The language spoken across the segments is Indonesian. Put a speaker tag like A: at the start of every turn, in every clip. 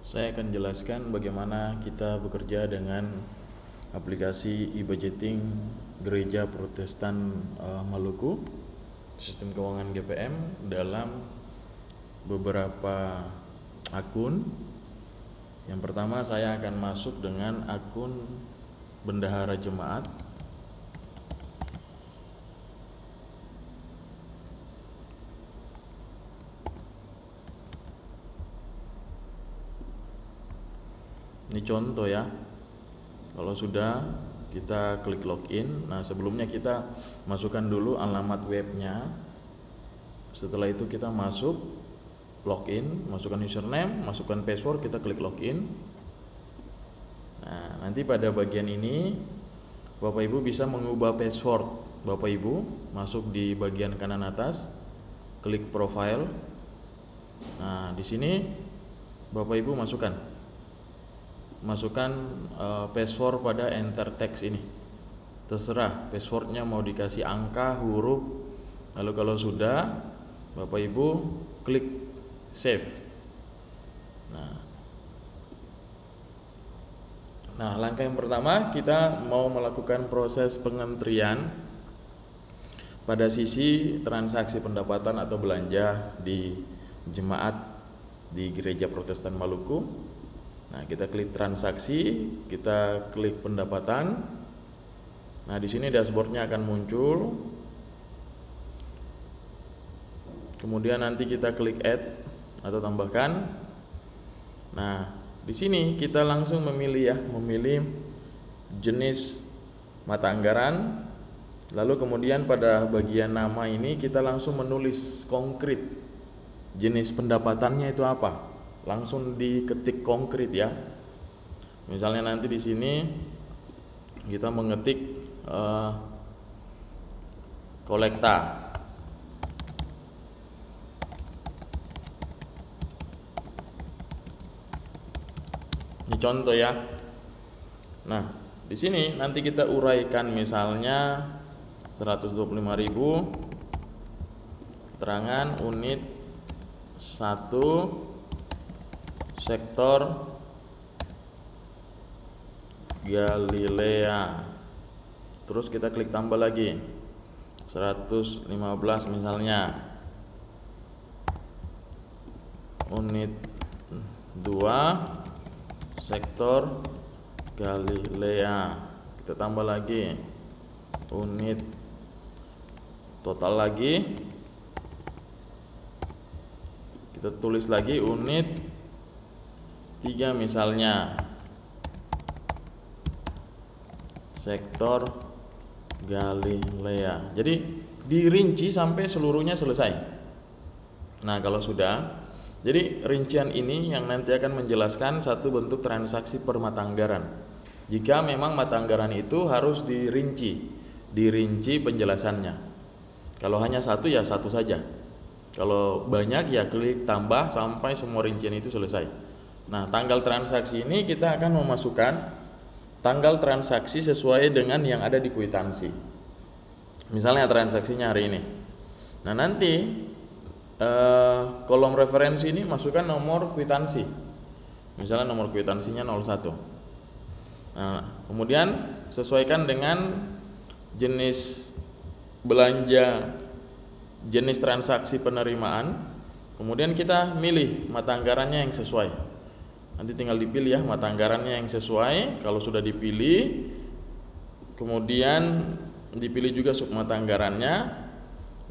A: Saya akan jelaskan bagaimana kita bekerja dengan aplikasi e-budgeting Gereja Protestan Maluku, sistem keuangan GPM dalam beberapa akun. Yang pertama, saya akan masuk dengan akun bendahara jemaat. Ini contoh ya. Kalau sudah, kita klik login. Nah, sebelumnya kita masukkan dulu alamat webnya. Setelah itu kita masuk login, masukkan username, masukkan password, kita klik login. Nah, nanti pada bagian ini Bapak Ibu bisa mengubah password Bapak Ibu. Masuk di bagian kanan atas, klik profile. Nah, di sini Bapak Ibu masukkan password pada enter text ini. Terserah passwordnya mau dikasih angka, huruf. Lalu kalau sudah, Bapak Ibu klik save. Nah, langkah yang pertama, kita mau melakukan proses pengentrian pada sisi transaksi pendapatan atau belanja di jemaat di Gereja Protestan Maluku. Nah, kita klik transaksi, kita klik pendapatan. Nah, di sini dashboardnya akan muncul. Kemudian nanti kita klik add atau tambahkan. Nah, di sini kita langsung memilih jenis mata anggaran. Lalu kemudian pada bagian nama ini kita langsung menulis konkret jenis pendapatannya itu apa. Langsung diketik konkret ya. Misalnya nanti di sini kita mengetik kolekta. Ini contoh ya. Nah, di sini nanti kita uraikan misalnya 125.000 keterangan unit 1 sektor Galilea. Terus kita klik tambah lagi 115 misalnya unit 2 sektor Galilea. Kita tambah lagi unit total lagi. Kita tulis lagi unit 3 misalnya sektor Galilea. Jadi dirinci sampai seluruhnya selesai. Nah, kalau sudah, jadi rincian ini yang nanti akan menjelaskan satu bentuk transaksi per mata anggaran. Jika memang mata anggaran itu harus dirinci penjelasannya. Kalau hanya satu ya satu saja. Kalau banyak ya klik tambah sampai semua rincian itu selesai. Nah, tanggal transaksi ini kita akan memasukkan tanggal transaksi sesuai dengan yang ada di kwitansi. Misalnya transaksinya hari ini. Nah, nanti kolom referensi ini masukkan nomor kwitansi. Misalnya nomor kwitansinya 01. Nah, kemudian sesuaikan dengan jenis belanja, jenis transaksi penerimaan. Kemudian kita milih mata anggarannya yang sesuai. Nanti tinggal dipilih ya mata anggarannya yang sesuai. Kalau sudah dipilih, kemudian dipilih juga sub mata anggarannya.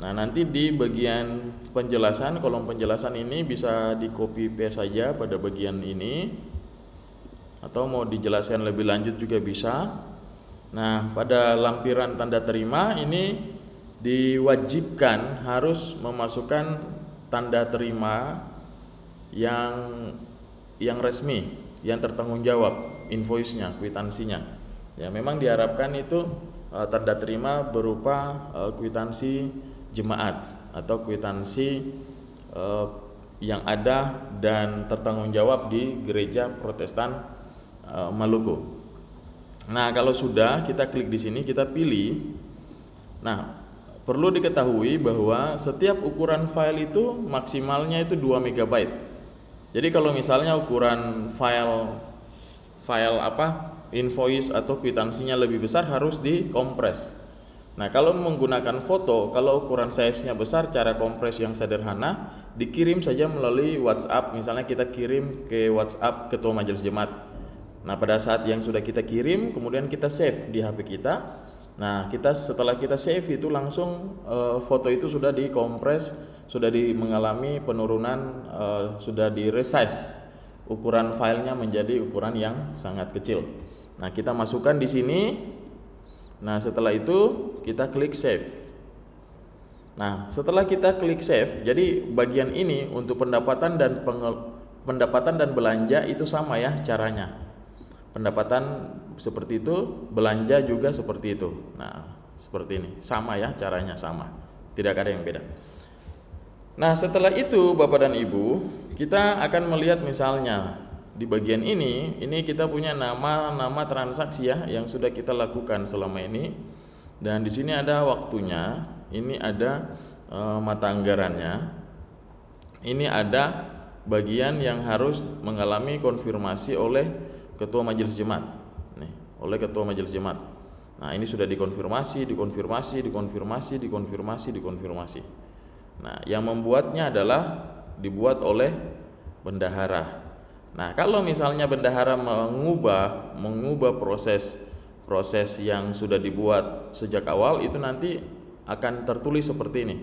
A: Nah, nanti di bagian penjelasan, kolom penjelasan ini bisa di copy paste saja pada bagian ini, atau mau dijelaskan lebih lanjut juga bisa. Nah, pada lampiran tanda terima ini diwajibkan harus memasukkan tanda terima yang resmi, yang tertanggung jawab, invoice-nya, kwitansinya. Ya, memang diharapkan itu tanda terima berupa kwitansi jemaat atau kwitansi yang ada dan tertanggung jawab di Gereja Protestan Maluku. Nah, kalau sudah, kita klik di sini, kita pilih. Nah, perlu diketahui bahwa setiap ukuran file itu maksimalnya itu 2 MB. Jadi kalau misalnya ukuran file invoice atau kwitansinya lebih besar harus dikompres. Nah, kalau menggunakan foto, kalau ukuran size-nya besar, cara kompres yang sederhana, dikirim saja melalui WhatsApp. Misalnya kita kirim ke WhatsApp Ketua Majelis Jemaat. Nah, pada saat yang sudah kita kirim, kemudian kita save di HP kita. Nah, setelah kita save itu langsung foto itu sudah dikompres, sudah mengalami penurunan, sudah di-resize. Ukuran filenya menjadi ukuran yang sangat kecil. Nah, kita masukkan di sini. Nah, setelah itu kita klik save. Nah, setelah kita klik save, jadi bagian ini untuk pendapatan dan belanja itu sama ya caranya. Pendapatan seperti itu, belanja juga seperti itu. Nah, seperti ini, sama ya caranya, sama. Tidak ada yang beda. Nah, setelah itu Bapak dan Ibu, kita akan melihat misalnya di bagian ini kita punya nama transaksi ya yang sudah kita lakukan selama ini, dan di sini ada waktunya, ini ada mata anggarannya, ini ada bagian yang harus mengalami konfirmasi oleh Ketua Majelis Jemaat, oleh Ketua Majelis Jemaat. Nah, ini sudah dikonfirmasi. Nah, yang membuatnya adalah dibuat oleh bendahara. Nah, kalau misalnya bendahara mengubah proses yang sudah dibuat sejak awal, itu nanti akan tertulis seperti ini.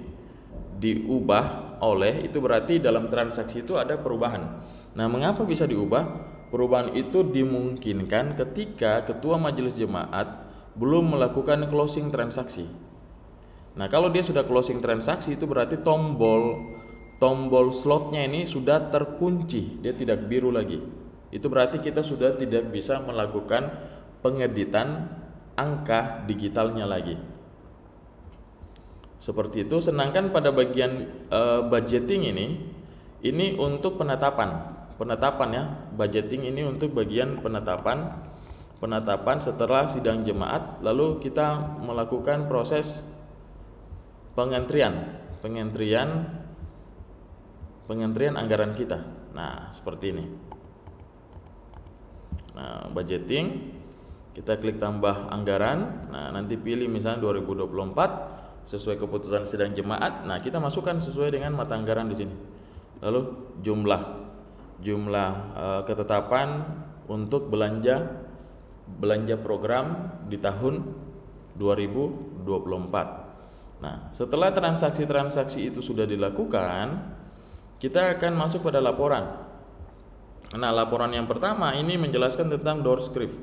A: Diubah oleh, itu berarti dalam transaksi itu ada perubahan. Nah, mengapa bisa diubah? Perubahan itu dimungkinkan ketika Ketua Majelis Jemaat belum melakukan closing transaksi. Nah, kalau dia sudah closing transaksi, itu berarti tombol slotnya ini sudah terkunci, dia tidak biru lagi. Itu berarti kita sudah tidak bisa melakukan pengeditan angka digitalnya lagi. Seperti itu. Sedangkan pada bagian budgeting ini untuk penetapan ya. Budgeting ini untuk bagian penetapan setelah sidang jemaat, lalu kita melakukan proses pengentrian anggaran kita. Nah, seperti ini. Nah, budgeting, kita klik tambah anggaran. Nah, nanti pilih misalnya 2024 sesuai keputusan sidang jemaat. Nah, kita masukkan sesuai dengan mata anggaran di sini. Lalu jumlah ketetapan untuk belanja program di tahun 2024. Nah, setelah transaksi-transaksi itu sudah dilakukan, kita akan masuk pada laporan. Nah, laporan yang pertama ini menjelaskan tentang door script.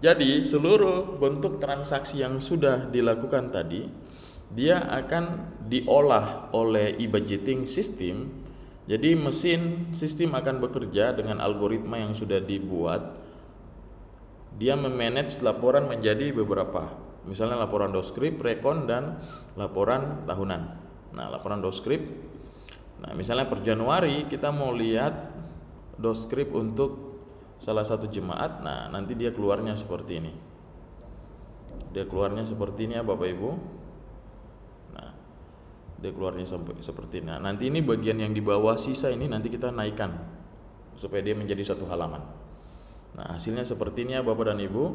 A: Jadi, seluruh bentuk transaksi yang sudah dilakukan tadi, dia akan diolah oleh e-budgeting system. Jadi, mesin sistem akan bekerja dengan algoritma yang sudah dibuat. Dia memanage laporan menjadi beberapa. Misalnya laporan door script, rekon, dan laporan tahunan. Nah, laporan door script. Nah, misalnya per Januari kita mau lihat door script untuk salah satu jemaat. Nah, nanti dia keluarnya seperti ini. Dia keluarnya seperti ini ya Bapak Ibu. Nah, dia keluarnya seperti ini. Nah, nanti ini bagian yang di bawah sisa ini nanti kita naikkan supaya dia menjadi satu halaman. Nah, hasilnya seperti ini ya Bapak dan Ibu.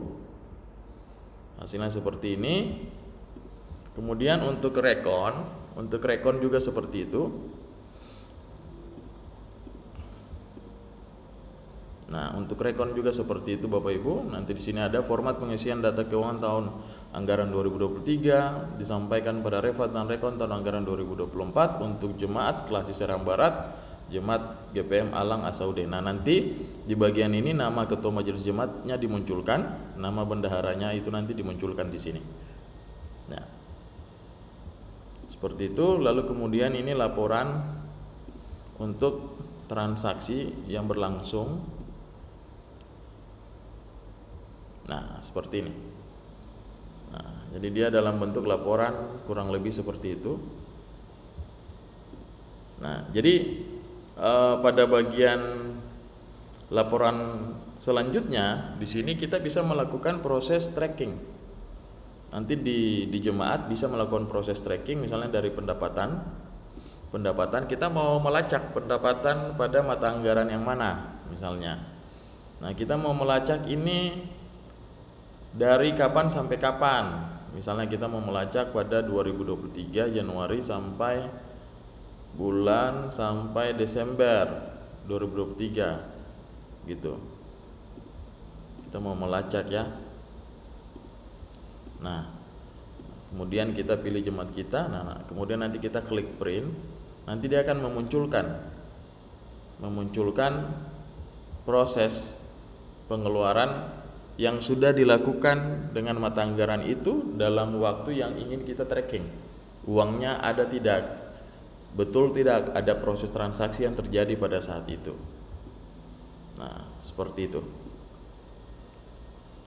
A: Hasilnya seperti ini. Kemudian untuk rekon juga seperti itu. Nah, untuk rekon juga seperti itu Bapak Ibu. Nanti di sini ada format pengisian data keuangan tahun anggaran 2023 disampaikan pada revat dan rekon tahun anggaran 2024 untuk jemaat Klasik Serang Barat, Jemaat GPM Alang Asaude. Nah, nanti di bagian ini nama Ketua Majelis Jemaatnya dimunculkan, nama bendaharanya itu nanti dimunculkan di sini. Nah, seperti itu. Lalu kemudian ini laporan untuk transaksi yang berlangsung. Nah, seperti ini. Nah, jadi dia dalam bentuk laporan kurang lebih seperti itu. Nah, jadi pada bagian laporan selanjutnya di sini kita bisa melakukan proses tracking. Nanti di jemaat bisa melakukan proses tracking misalnya dari pendapatan pendapatan, kita mau melacak pendapatan pada mata anggaran yang mana misalnya. Nah, kita mau melacak ini dari kapan sampai kapan. Misalnya kita mau melacak pada 2023 Januari sampai Desember 2023 gitu. Kita mau melacak ya. Nah, kemudian kita pilih jemaat kita. Nah, kemudian nanti kita klik print. Nanti dia akan memunculkan proses pengeluaran yang sudah dilakukan dengan mata anggaran itu dalam waktu yang ingin kita tracking. Uangnya ada tidak? Betul tidak ada proses transaksi yang terjadi pada saat itu. Nah, seperti itu.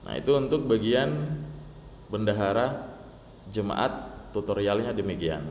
A: Nah, itu untuk bagian bendahara jemaat, tutorialnya demikian.